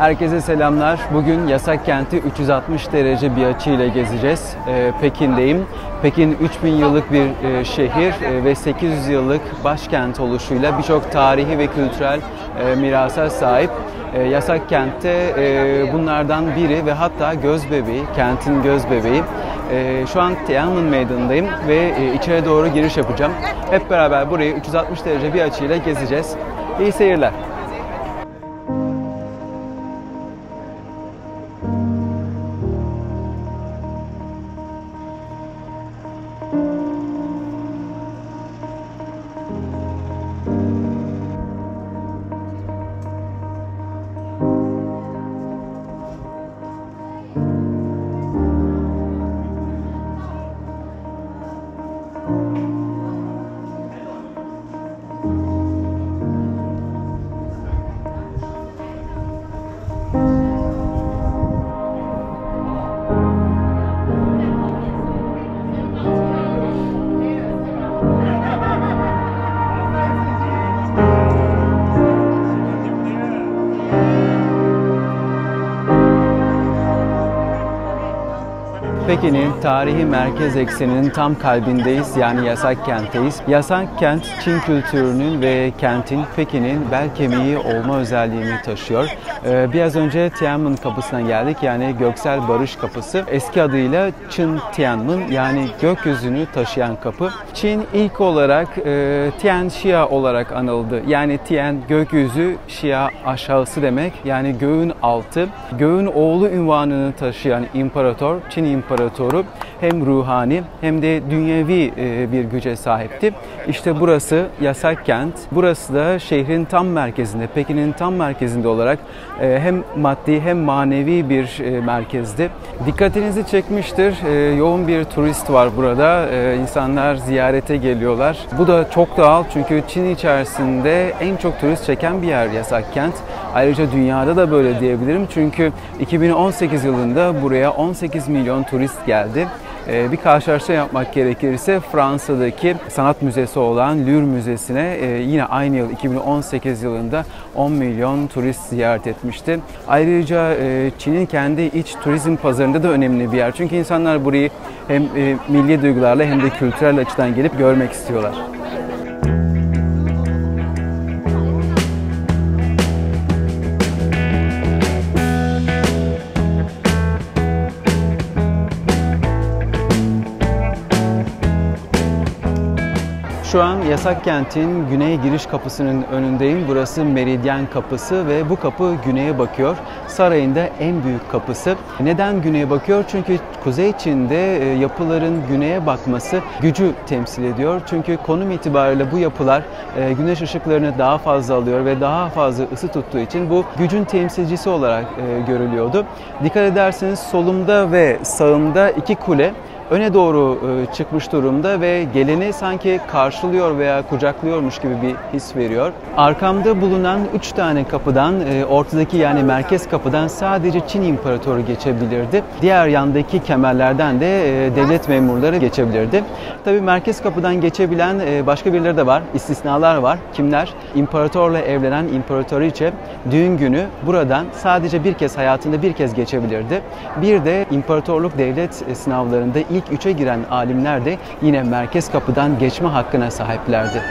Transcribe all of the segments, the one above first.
Herkese selamlar. Bugün Yasak Kent'i 360 derece bir açıyla gezeceğiz. Pekin'deyim. Pekin 3000 yıllık bir şehir ve 800 yıllık başkent oluşuyla birçok tarihi ve kültürel mirasa sahip. Yasak Kent'te bunlardan biri ve hatta gözbebeği, kentin gözbebeği. Şu an Tiananmen Meydanı'ndayım ve içeri doğru giriş yapacağım. Hep beraber burayı 360 derece bir açıyla gezeceğiz. İyi seyirler. Pekin'in tarihi merkez ekseninin tam kalbindeyiz, yani Yasak Kent'teyiz. Yasak Kent, Çin kültürünün ve kentin Pekin'in bel kemiği olma özelliğini taşıyor. Biraz önce Tiananmen Kapısı'na geldik, yani Göksel Barış Kapısı. Eski adıyla Çin Tiananmen, yani gökyüzünü taşıyan kapı. Çin ilk olarak Tian Xia olarak anıldı. Yani Tian gökyüzü, Xia aşağısı demek, yani göğün altı. Göğün oğlu unvanını taşıyan imparator, Çin İmparatoru hem ruhani hem de dünyevi bir güce sahipti. İşte burası Yasak Kent. Burası da şehrin tam merkezinde, Pekin'in tam merkezinde olarak hem maddi hem manevi bir merkezdi. Dikkatinizi çekmiştir. Yoğun bir turist var burada. İnsanlar ziyarete geliyorlar. Bu da çok doğal, çünkü Çin içerisinde en çok turist çeken bir yer Yasak Kent. Ayrıca dünyada da böyle diyebilirim, çünkü 2018 yılında buraya 18 milyon turist geldi. Bir karşılaştırma yapmak gerekirse Fransa'daki sanat müzesi olan Louvre Müzesi'ne yine aynı yıl 2018 yılında 10 milyon turist ziyaret etmişti. Ayrıca Çin'in kendi iç turizm pazarında da önemli bir yer. Çünkü insanlar burayı hem milli duygularla hem de kültürel açıdan gelip görmek istiyorlar. Şu an Yasak Kent'in güney giriş kapısının önündeyim. Burası Meridyen Kapısı ve bu kapı güneye bakıyor. Sarayın da en büyük kapısı. Neden güneye bakıyor? Çünkü Kuzey Çin'de yapıların güneye bakması gücü temsil ediyor. Çünkü konum itibariyle bu yapılar güneş ışıklarını daha fazla alıyor ve daha fazla ısı tuttuğu için bu gücün temsilcisi olarak görülüyordu. Dikkat ederseniz solumda ve sağımda iki kule öne doğru çıkmış durumda ve geleni sanki karşılıyor veya kucaklıyormuş gibi bir his veriyor. Arkamda bulunan 3 tane kapıdan, ortadaki yani merkez kapıdan sadece Çin İmparatoru geçebilirdi. Diğer yandaki kemerlerden de devlet memurları geçebilirdi. Tabii merkez kapıdan geçebilen başka birileri de var, istisnalar var. Kimler? İmparatorla evlenen imparatoriçe düğün günü buradan sadece bir kez, hayatında bir kez geçebilirdi. Bir de imparatorluk devlet sınavlarında İlk 3'e giren alimler de yine merkez kapıdan geçme hakkına sahiplerdi.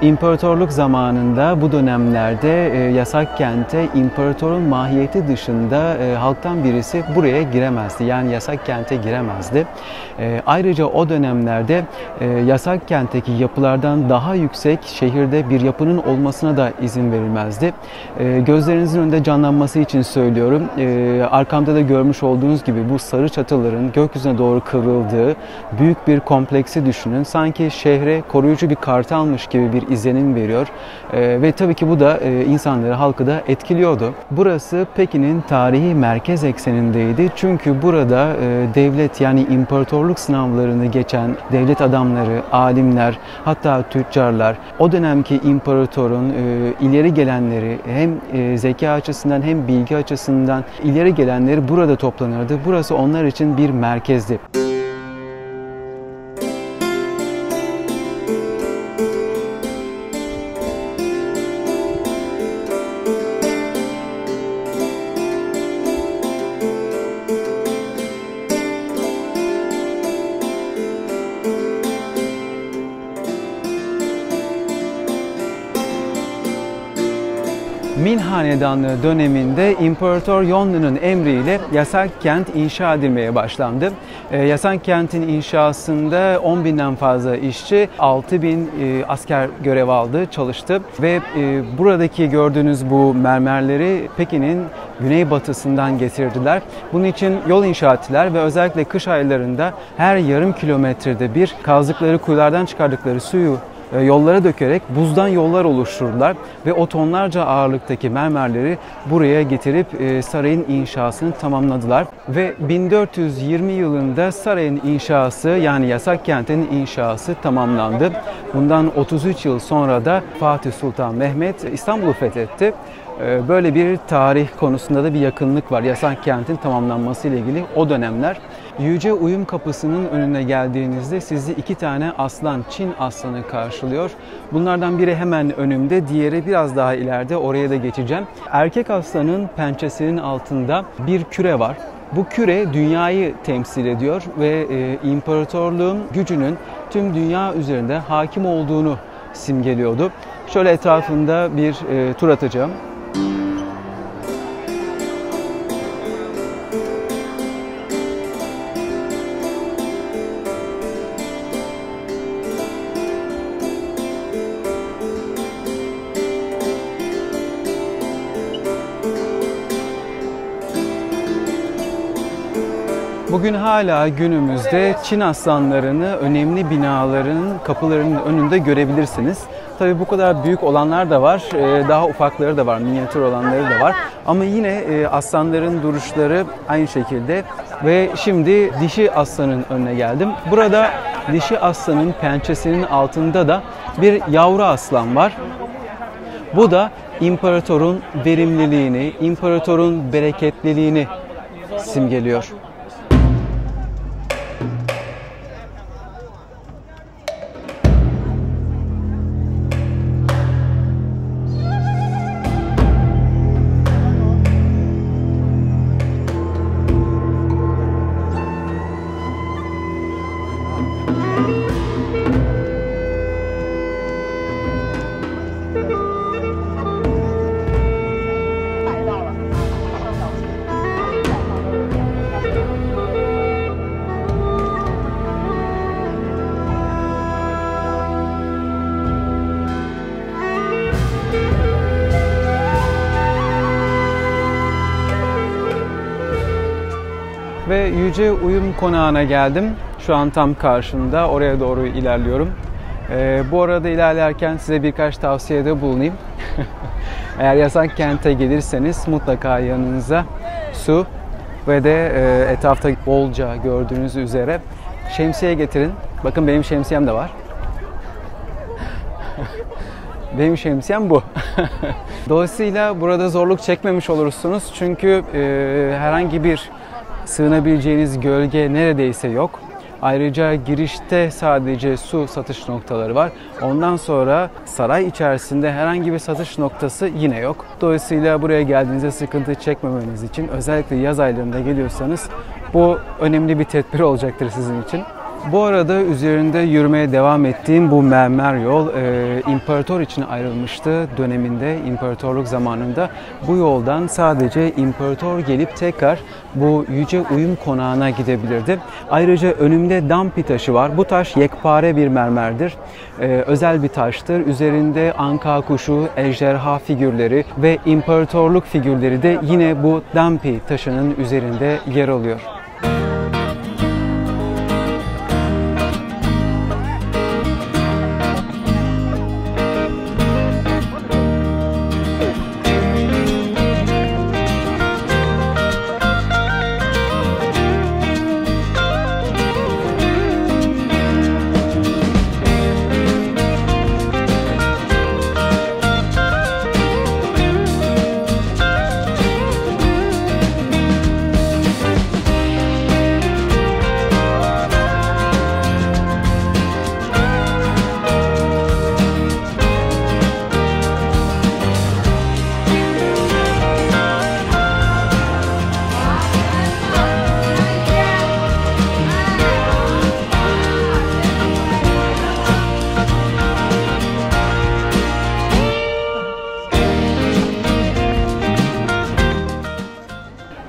İmparatorluk zamanında bu dönemlerde yasak kente imparatorun mahiyeti dışında halktan birisi buraya giremezdi. Yani yasak kente giremezdi. Ayrıca o dönemlerde yasak kentteki yapılardan daha yüksek şehirde bir yapının olmasına da izin verilmezdi. Gözlerinizin önünde canlanması için söylüyorum. Arkamda da görmüş olduğunuz gibi bu sarı çatıların gökyüzüne doğru kıvrıldığı büyük bir kompleksi düşünün. Sanki şehre koruyucu bir kartalmış gibi bir izlenim veriyor. Ve tabii ki bu da insanları, halkı da etkiliyordu. Burası Pekin'in tarihi merkez eksenindeydi. Çünkü burada devlet, yani imparatorluk sınavlarını geçen devlet adamları, alimler, hatta tüccarlar, o dönemki imparatorun ileri gelenleri, hem zeka açısından hem bilgi açısından ileri gelenleri burada toplanırdı. Burası onlar için bir merkezdi. Min Hanedanlığı döneminde İmparator Yonlu'nun emriyle yasak kent inşa edilmeye başlandı. Yasak kentin inşasında 10.000'den fazla işçi, 6.000 asker görev aldı, çalıştı ve buradaki gördüğünüz bu mermerleri Pekin'in güneybatısından getirdiler. Bunun için yol inşa ettiler ve özellikle kış aylarında her yarım kilometrede bir kazdıkları kuyulardan çıkardıkları suyu yollara dökerek buzdan yollar oluşturdular ve o tonlarca ağırlıktaki mermerleri buraya getirip sarayın inşasını tamamladılar. Ve 1420 yılında sarayın inşası, yani yasak kentin inşası tamamlandı. Bundan 33 yıl sonra da Fatih Sultan Mehmet İstanbul'u fethetti. Böyle bir tarih konusunda da bir yakınlık var yasak kentin tamamlanması ile ilgili o dönemler. Yüce Uyum Kapısı'nın önüne geldiğinizde sizi iki tane aslan, Çin aslanı karşılıyor. Bunlardan biri hemen önümde, diğeri biraz daha ileride, oraya da geçeceğim. Erkek aslanın pençesinin altında bir küre var. Bu küre dünyayı temsil ediyor ve imparatorluğun gücünün tüm dünya üzerinde hakim olduğunu simgeliyordu. Şöyle etrafında bir tur atacağım. Bugün hala günümüzde Çin aslanlarını önemli binaların kapılarının önünde görebilirsiniz. Tabii bu kadar büyük olanlar da var, daha ufakları da var, minyatür olanları da var. Ama yine aslanların duruşları aynı şekilde. Ve şimdi dişi aslanın önüne geldim. Burada dişi aslanın pençesinin altında da bir yavru aslan var. Bu da imparatorun verimliliğini, imparatorun bereketliliğini simgeliyor. Ve Yüce Uyum Konağı'na geldim. Şu an tam karşımda. Oraya doğru ilerliyorum. Bu arada ilerlerken size birkaç tavsiyede bulunayım. Eğer yasak kente gelirseniz mutlaka yanınıza su ve de etrafta bolca gördüğünüz üzere şemsiye getirin. Bakın benim şemsiyem de var. Benim şemsiyem bu. Dolayısıyla burada zorluk çekmemiş olursunuz. Çünkü herhangi bir sığınabileceğiniz gölge neredeyse yok. Ayrıca girişte sadece su satış noktaları var. Ondan sonra saray içerisinde herhangi bir satış noktası yine yok. Dolayısıyla buraya geldiğinizde sıkıntı çekmemeniz için, özellikle yaz aylarında geliyorsanız bu önemli bir tedbir olacaktır sizin için. Bu arada üzerinde yürümeye devam ettiğim bu mermer yol imparator için ayrılmıştı döneminde, imparatorluk zamanında. Bu yoldan sadece imparator gelip tekrar bu Yüce Uyum Konağı'na gidebilirdi. Ayrıca önümde Dampi taşı var. Bu taş yekpare bir mermerdir. Özel bir taştır. Üzerinde anka kuşu, ejderha figürleri ve imparatorluk figürleri de yine bu Dampi taşının üzerinde yer alıyor.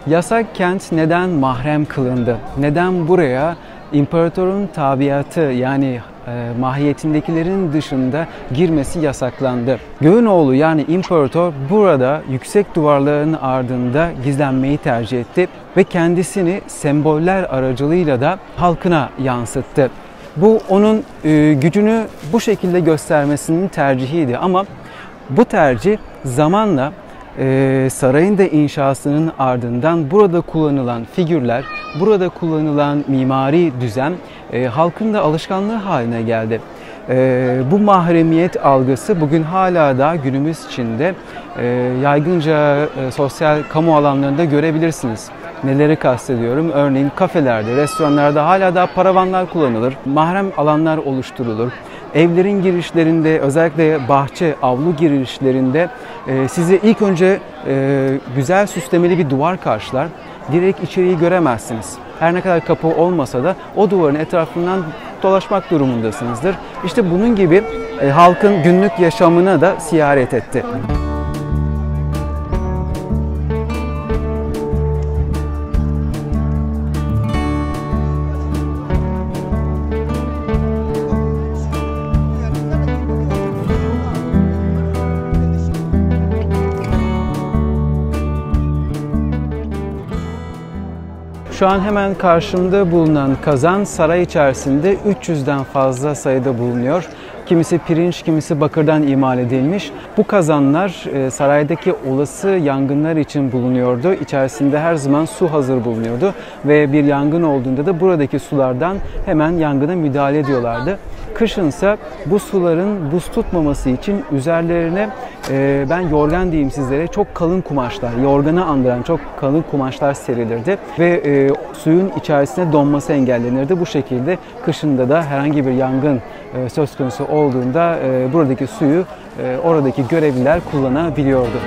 Yasak kent neden mahrem kılındı? Neden buraya imparatorun tabiatı yani mahiyetindekilerin dışında girmesi yasaklandı? Göğün oğlu yani imparator burada yüksek duvarların ardında gizlenmeyi tercih etti ve kendisini semboller aracılığıyla da halkına yansıttı. Bu onun gücünü bu şekilde göstermesinin tercihiydi ama bu tercih zamanla sarayın da inşasının ardından burada kullanılan figürler, burada kullanılan mimari düzen halkın da alışkanlığı haline geldi. Bu mahremiyet algısı bugün hala da günümüz içinde yaygınca sosyal kamu alanlarında görebilirsiniz. Neleri kastediyorum? Örneğin kafelerde, restoranlarda hala da paravanlar kullanılır. Mahrem alanlar oluşturulur. Evlerin girişlerinde, özellikle bahçe, avlu girişlerinde sizi ilk önce güzel süslemeli bir duvar karşılar. Direkt içeriği göremezsiniz. Her ne kadar kapı olmasa da o duvarın etrafından dolaşmak durumundasınızdır. İşte bunun gibi halkın günlük yaşamına da sirayet etti. Şu an hemen karşımda bulunan kazan saray içerisinde 300'den fazla sayıda bulunuyor. Kimisi pirinç, kimisi bakırdan imal edilmiş. Bu kazanlar saraydaki olası yangınlar için bulunuyordu. İçerisinde her zaman su hazır bulunuyordu ve bir yangın olduğunda da buradaki sulardan hemen yangına müdahale ediyorlardı. Kışınsa bu suların buz tutmaması için üzerlerine ben yorgan diyeyim sizlere, çok kalın kumaşlar, yorganı andıran çok kalın kumaşlar serilirdi ve suyun içerisine donması engellenirdi. Bu şekilde kışında da herhangi bir yangın söz konusu olduğunda buradaki suyu oradaki görevliler kullanabiliyordu.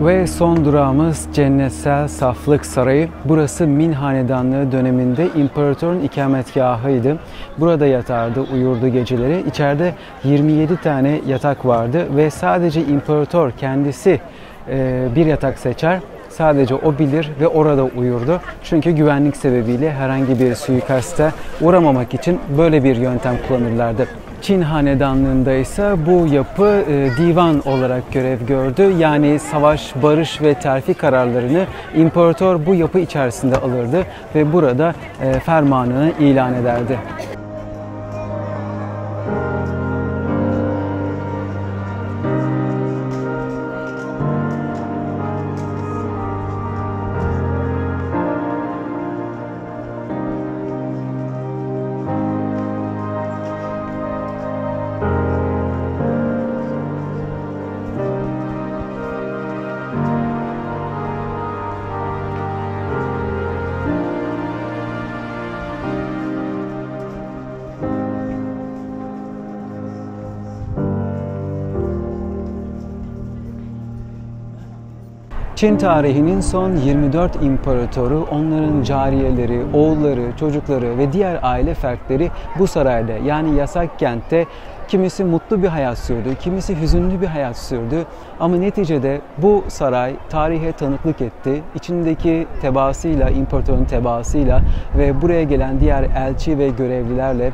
Ve son durağımız Cennetsel Saflık Sarayı. Burası Min Hanedanlığı döneminde imparatorun ikametgahıydı. Burada yatardı, uyurdu geceleri. İçeride 27 tane yatak vardı ve sadece imparator kendisi bir yatak seçer. Sadece o bilir ve orada uyurdu. Çünkü güvenlik sebebiyle herhangi bir suikaste uğramamak için böyle bir yöntem kullanırlardı. Çin Hanedanlığı'nda ise bu yapı divan olarak görev gördü. Yani savaş, barış ve terfi kararlarını imparator bu yapı içerisinde alırdı ve burada fermanını ilan ederdi. Çin tarihinin son 24 imparatoru, onların cariyeleri, oğulları, çocukları ve diğer aile fertleri bu sarayda yani yasak kentte kimisi mutlu bir hayat sürdü, kimisi hüzünlü bir hayat sürdü. Ama neticede bu saray tarihe tanıklık etti. İçindeki tebaasıyla, imparatorun tebaasıyla ve buraya gelen diğer elçi ve görevlilerle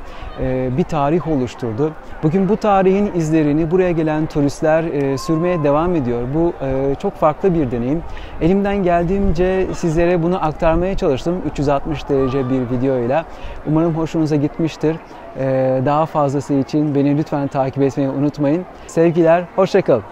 bir tarih oluşturdu. Bugün bu tarihin izlerini buraya gelen turistler sürmeye devam ediyor. Bu çok farklı bir deneyim. Elimden geldiğince sizlere bunu aktarmaya çalıştım 360 derece bir videoyla. Umarım hoşunuza gitmiştir. Daha fazlası için beni lütfen takip etmeyi unutmayın. Sevgiler, hoşça kalın.